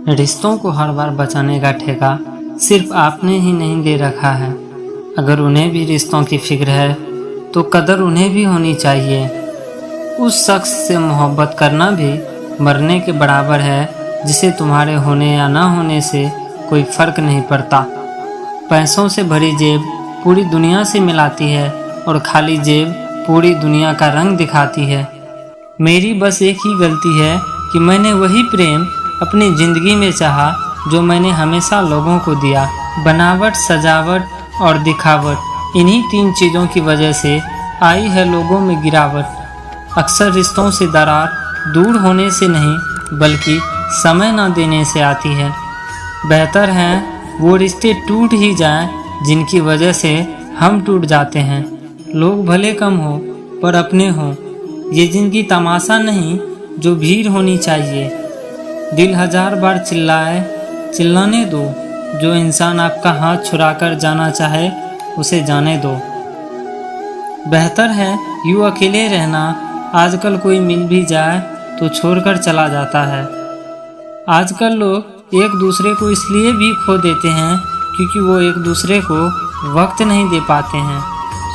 रिश्तों को हर बार बचाने का ठेका सिर्फ आपने ही नहीं ले रखा है। अगर उन्हें भी रिश्तों की फिक्र है तो कदर उन्हें भी होनी चाहिए। उस शख्स से मोहब्बत करना भी मरने के बराबर है जिसे तुम्हारे होने या ना होने से कोई फ़र्क नहीं पड़ता। पैसों से भरी जेब पूरी दुनिया से मिलाती है और खाली जेब पूरी दुनिया का रंग दिखाती है। मेरी बस एक ही गलती है कि मैंने वही प्रेम अपनी ज़िंदगी में चाहा जो मैंने हमेशा लोगों को दिया। बनावट, सजावट और दिखावट, इन्हीं 3 चीज़ों की वजह से आई है लोगों में गिरावट। अक्सर रिश्तों से दरार दूर होने से नहीं बल्कि समय न देने से आती है। बेहतर है वो रिश्ते टूट ही जाएं जिनकी वजह से हम टूट जाते हैं। लोग भले कम हो पर अपने हों, ये ज़िंदगी तमाशा नहीं जो भीड़ होनी चाहिए। दिल 1000 बार चिल्लाए चिल्लाने दो, जो इंसान आपका हाथ छुड़ाकर जाना चाहे उसे जाने दो। बेहतर है यूँ अकेले रहना, आजकल कोई मिल भी जाए तो छोड़कर चला जाता है। आजकल लोग एक दूसरे को इसलिए भी खो देते हैं क्योंकि वो एक दूसरे को वक्त नहीं दे पाते हैं।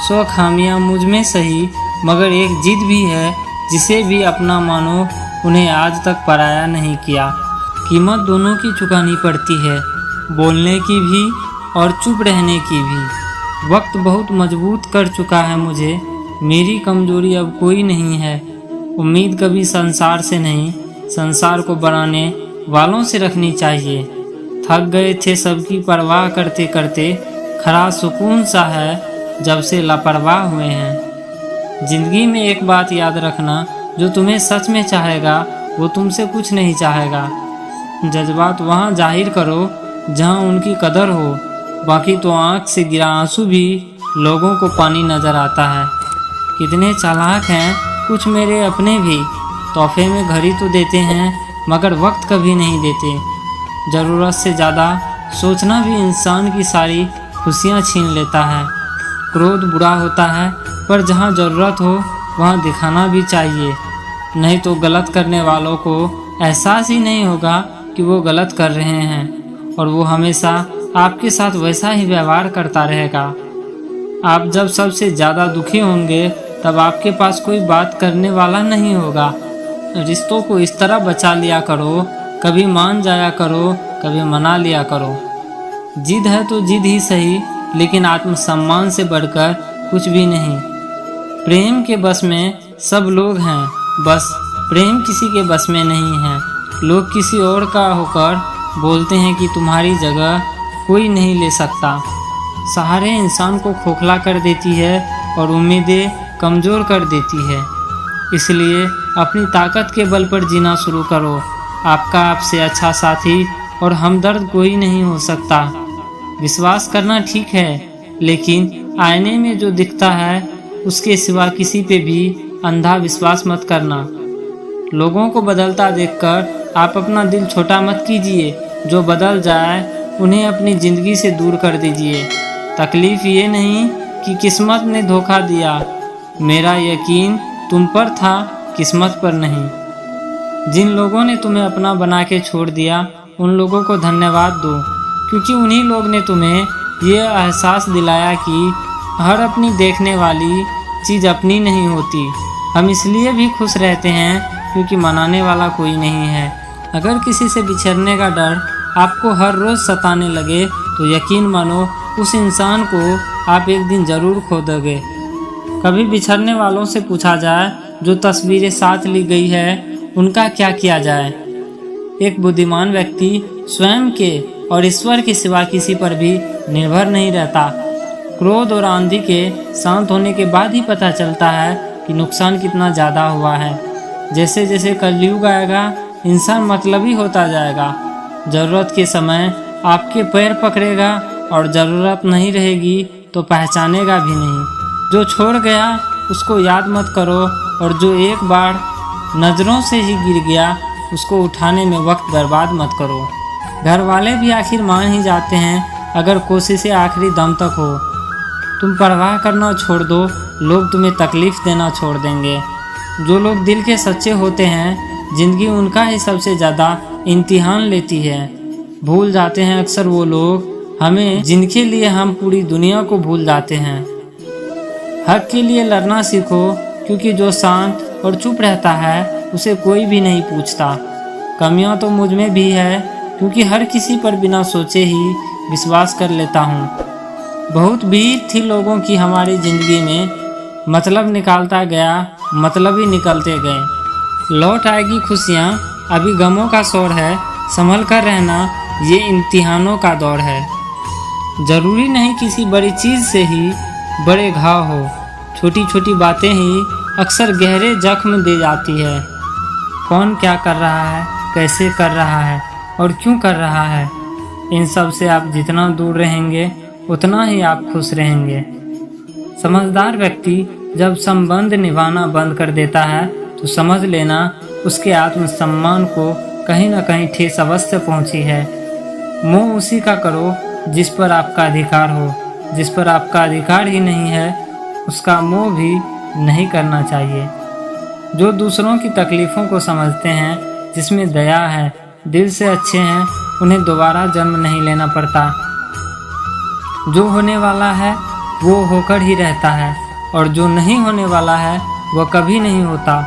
100 खामियां मुझ में सही, मगर एक जिद भी है जिसे भी अपना मानो, उन्हें आज तक पराया नहीं किया। कीमत दोनों की चुकानी पड़ती है, बोलने की भी और चुप रहने की भी। वक्त बहुत मजबूत कर चुका है मुझे, मेरी कमजोरी अब कोई नहीं है। उम्मीद कभी संसार से नहीं, संसार को बनाने वालों से रखनी चाहिए। थक गए थे सबकी परवाह करते करते, खरा सुकून सा है जब से लापरवाह हुए हैं। जिंदगी में एक बात याद रखना, जो तुम्हें सच में चाहेगा वो तुमसे कुछ नहीं चाहेगा। जज्बात वहाँ जाहिर करो जहाँ उनकी कदर हो, बाकी तो आँख से गिरा आंसू भी लोगों को पानी नज़र आता है। कितने चालाक हैं कुछ मेरे अपने भी, तोहफे में घड़ी तो देते हैं मगर वक्त कभी नहीं देते। ज़रूरत से ज़्यादा सोचना भी इंसान की सारी खुशियाँ छीन लेता है। क्रोध बुरा होता है पर जहाँ ज़रूरत हो वहाँ दिखाना भी चाहिए, नहीं तो गलत करने वालों को एहसास ही नहीं होगा कि वो गलत कर रहे हैं और वो हमेशा आपके साथ वैसा ही व्यवहार करता रहेगा। आप जब सबसे ज़्यादा दुखी होंगे तब आपके पास कोई बात करने वाला नहीं होगा। रिश्तों को इस तरह बचा लिया करो, कभी मान जाया करो, कभी मना लिया करो। जिद है तो जिद ही सही, लेकिन आत्मसम्मान से बढ़कर कुछ भी नहीं। प्रेम के बस में सब लोग हैं, बस प्रेम किसी के बस में नहीं है। लोग किसी और का होकर बोलते हैं कि तुम्हारी जगह कोई नहीं ले सकता। सहारे इंसान को खोखला कर देती है और उम्मीदें कमज़ोर कर देती है। इसलिए अपनी ताकत के बल पर जीना शुरू करो। आपका आपसे अच्छा साथी और हमदर्द कोई नहीं हो सकता। विश्वास करना ठीक है, लेकिन आईने में जो दिखता है उसके सिवा किसी पे भी अंधा विश्वास मत करना। लोगों को बदलता देखकर आप अपना दिल छोटा मत कीजिए। जो बदल जाए उन्हें अपनी ज़िंदगी से दूर कर दीजिए। तकलीफ़ ये नहीं कि किस्मत ने धोखा दिया, मेरा यकीन तुम पर था, किस्मत पर नहीं। जिन लोगों ने तुम्हें अपना बना के छोड़ दिया उन लोगों को धन्यवाद दो, क्योंकि उन्हीं लोग ने तुम्हें ये एहसास दिलाया कि हर अपनी देखने वाली चीज़ अपनी नहीं होती। हम इसलिए भी खुश रहते हैं क्योंकि मनाने वाला कोई नहीं है। अगर किसी से बिछड़ने का डर आपको हर रोज़ सताने लगे तो यकीन मानो उस इंसान को आप एक दिन ज़रूर खो दोगे। कभी बिछड़ने वालों से पूछा जाए जो तस्वीरें साथ ली गई है उनका क्या किया जाए। एक बुद्धिमान व्यक्ति स्वयं के और ईश्वर के सिवा किसी पर भी निर्भर नहीं रहता। क्रोध और आंधी के शांत होने के बाद ही पता चलता है कि नुकसान कितना ज़्यादा हुआ है। जैसे जैसे कलयुग आएगा इंसान मतलबी होता जाएगा। ज़रूरत के समय आपके पैर पकड़ेगा और ज़रूरत नहीं रहेगी तो पहचानेगा भी नहीं। जो छोड़ गया उसको याद मत करो, और जो एक बार नज़रों से ही गिर गया उसको उठाने में वक्त बर्बाद मत करो। घर वाले भी आखिर मान ही जाते हैं अगर कोशिशें आखिरी दम तक हो। तुम परवाह करना छोड़ दो, लोग तुम्हें तकलीफ़ देना छोड़ देंगे। जो लोग दिल के सच्चे होते हैं ज़िंदगी उनका ही सबसे ज़्यादा इम्तिहान लेती है। भूल जाते हैं अक्सर वो लोग हमें जिनके लिए हम पूरी दुनिया को भूल जाते हैं। हक के लिए लड़ना सीखो, क्योंकि जो शांत और चुप रहता है उसे कोई भी नहीं पूछता। कमियां तो मुझ में भी है, क्योंकि हर किसी पर बिना सोचे ही विश्वास कर लेता हूँ। बहुत भीड़ थी लोगों की हमारी ज़िंदगी में, मतलब निकालता गया, मतलब ही निकलते गए। लौट आएगी खुशियाँ, अभी गमों का शोर है, संभल कर रहना, ये इम्तिहानों का दौर है। ज़रूरी नहीं किसी बड़ी चीज़ से ही बड़े घाव हो, छोटी छोटी बातें ही अक्सर गहरे जख्म दे जाती है। कौन क्या कर रहा है, कैसे कर रहा है और क्यों कर रहा है, इन सब से आप जितना दूर रहेंगे उतना ही आप खुश रहेंगे। समझदार व्यक्ति जब संबंध निभाना बंद कर देता है तो समझ लेना उसके आत्मसम्मान को कहीं न कहीं ठेस अवश्य पहुंची है। मोह उसी का करो जिस पर आपका अधिकार हो, जिस पर आपका अधिकार ही नहीं है उसका मोह भी नहीं करना चाहिए। जो दूसरों की तकलीफ़ों को समझते हैं, जिसमें दया है, दिल से अच्छे हैं, उन्हें दोबारा जन्म नहीं लेना पड़ता। जो होने वाला है वो होकर ही रहता है, और जो नहीं होने वाला है वह कभी नहीं होता।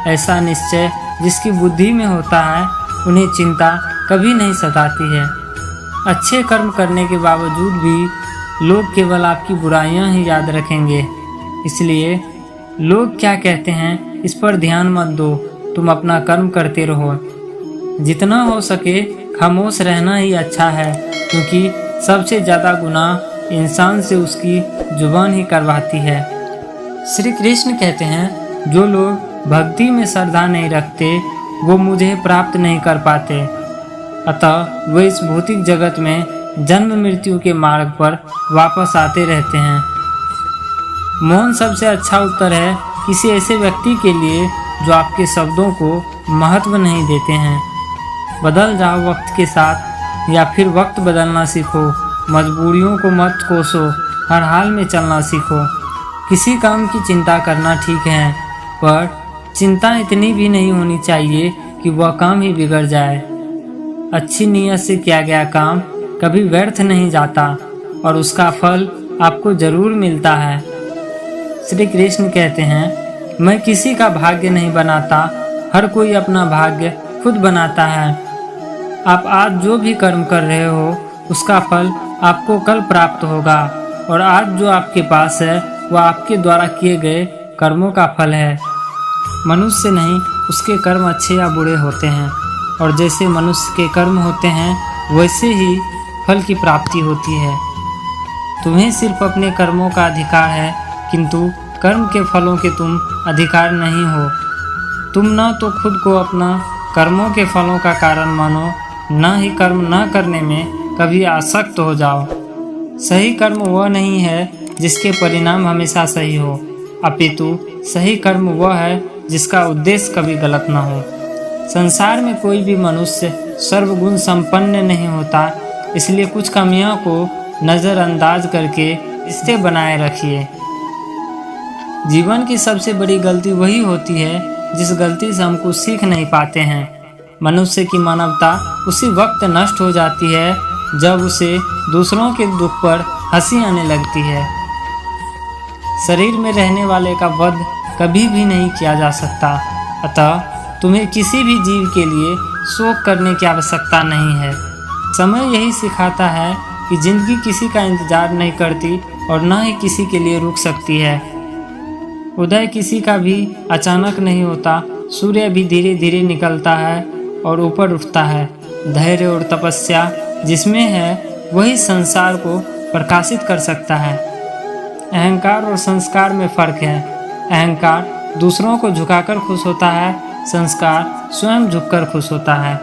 ऐसा निश्चय जिसकी बुद्धि में होता है उन्हें चिंता कभी नहीं सताती है। अच्छे कर्म करने के बावजूद भी लोग केवल आपकी बुराइयां ही याद रखेंगे, इसलिए लोग क्या कहते हैं इस पर ध्यान मत दो, तुम अपना कर्म करते रहो। जितना हो सके खामोश रहना ही अच्छा है, क्योंकि सबसे ज़्यादा गुनाह इंसान से उसकी जुबान ही करवाती है। श्री कृष्ण कहते हैं, जो लोग भक्ति में श्रद्धा नहीं रखते वो मुझे प्राप्त नहीं कर पाते, अतः वे इस भौतिक जगत में जन्म मृत्यु के मार्ग पर वापस आते रहते हैं। मौन सबसे अच्छा उत्तर है किसी ऐसे व्यक्ति के लिए जो आपके शब्दों को महत्व नहीं देते हैं। बदल जाओ वक्त के साथ, या फिर वक्त बदलना सीखो। मजबूरियों को मत कोसो, हर हाल में चलना सीखो। किसी काम की चिंता करना ठीक है, पर चिंता इतनी भी नहीं होनी चाहिए कि वह काम ही बिगड़ जाए। अच्छी नीयत से किया गया काम कभी व्यर्थ नहीं जाता, और उसका फल आपको जरूर मिलता है। श्री कृष्ण कहते हैं, मैं किसी का भाग्य नहीं बनाता, हर कोई अपना भाग्य खुद बनाता है। आप आज जो भी कर्म कर रहे हो उसका फल आपको कल प्राप्त होगा, और आज जो आपके पास है वह आपके द्वारा किए गए कर्मों का फल है। मनुष्य नहीं, उसके कर्म अच्छे या बुरे होते हैं, और जैसे मनुष्य के कर्म होते हैं वैसे ही फल की प्राप्ति होती है। तुम्हें सिर्फ अपने कर्मों का अधिकार है, किंतु कर्म के फलों के तुम अधिकार नहीं हो। तुम न तो खुद को अपना कर्मों के फलों का कारण मानो, न ही कर्म न करने में कभी आसक्त हो जाओ। सही कर्म वह नहीं है जिसके परिणाम हमेशा सही हो, अपितु सही कर्म वह है जिसका उद्देश्य कभी गलत न हो। संसार में कोई भी मनुष्य सर्वगुण संपन्न नहीं होता, इसलिए कुछ कमियों को नज़रअंदाज करके रिश्ते बनाए रखिए। जीवन की सबसे बड़ी गलती वही होती है जिस गलती से हम कुछ सीख नहीं पाते हैं। मनुष्य की मानवता उसी वक्त नष्ट हो जाती है जब उसे दूसरों के दुख पर हंसी आने लगती है। शरीर में रहने वाले का वध कभी भी नहीं किया जा सकता, अतः तुम्हें किसी भी जीव के लिए शोक करने की आवश्यकता नहीं है। समय यही सिखाता है कि जिंदगी किसी का इंतजार नहीं करती और न ही किसी के लिए रुक सकती है। उदय किसी का भी अचानक नहीं होता, सूर्य भी धीरे धीरे निकलता है और ऊपर उठता है। धैर्य और तपस्या जिसमें है वही संसार को प्रकाशित कर सकता है। अहंकार और संस्कार में फर्क है। अहंकार दूसरों को झुकाकर खुश होता है, संस्कार स्वयं झुककर खुश होता है।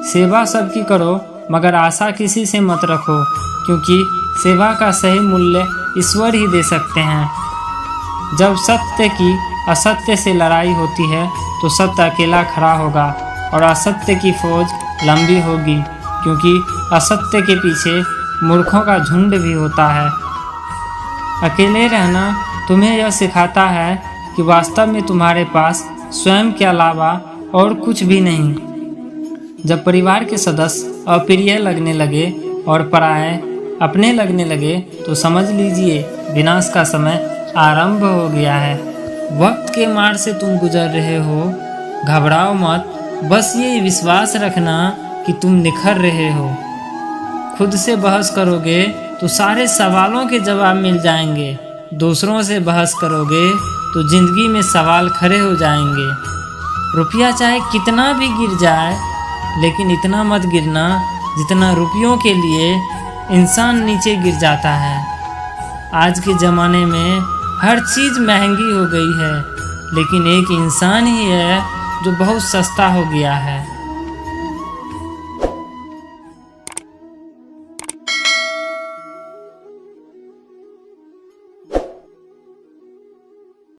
सेवा सबकी करो, मगर आशा किसी से मत रखो, क्योंकि सेवा का सही मूल्य ईश्वर ही दे सकते हैं। जब सत्य की असत्य से लड़ाई होती है तो सत्य अकेला खड़ा होगा और असत्य की फौज लंबी होगी, क्योंकि असत्य के पीछे मूर्खों का झुंड भी होता है। अकेले रहना तुम्हें यह सिखाता है कि वास्तव में तुम्हारे पास स्वयं के अलावा और कुछ भी नहीं। जब परिवार के सदस्य अप्रिय लगने लगे और पराये अपने लगने लगे तो समझ लीजिए विनाश का समय आरंभ हो गया है। वक्त के मार से तुम गुजर रहे हो, घबराओ मत, बस ये विश्वास रखना कि तुम निखर रहे हो। खुद से बहस करोगे तो सारे सवालों के जवाब मिल जाएंगे, दूसरों से बहस करोगे तो जिंदगी में सवाल खड़े हो जाएंगे। रुपया चाहे कितना भी गिर जाए, लेकिन इतना मत गिरना जितना रुपयों के लिए इंसान नीचे गिर जाता है। आज के ज़माने में हर चीज़ महंगी हो गई है, लेकिन एक इंसान ही है जो बहुत सस्ता हो गया है।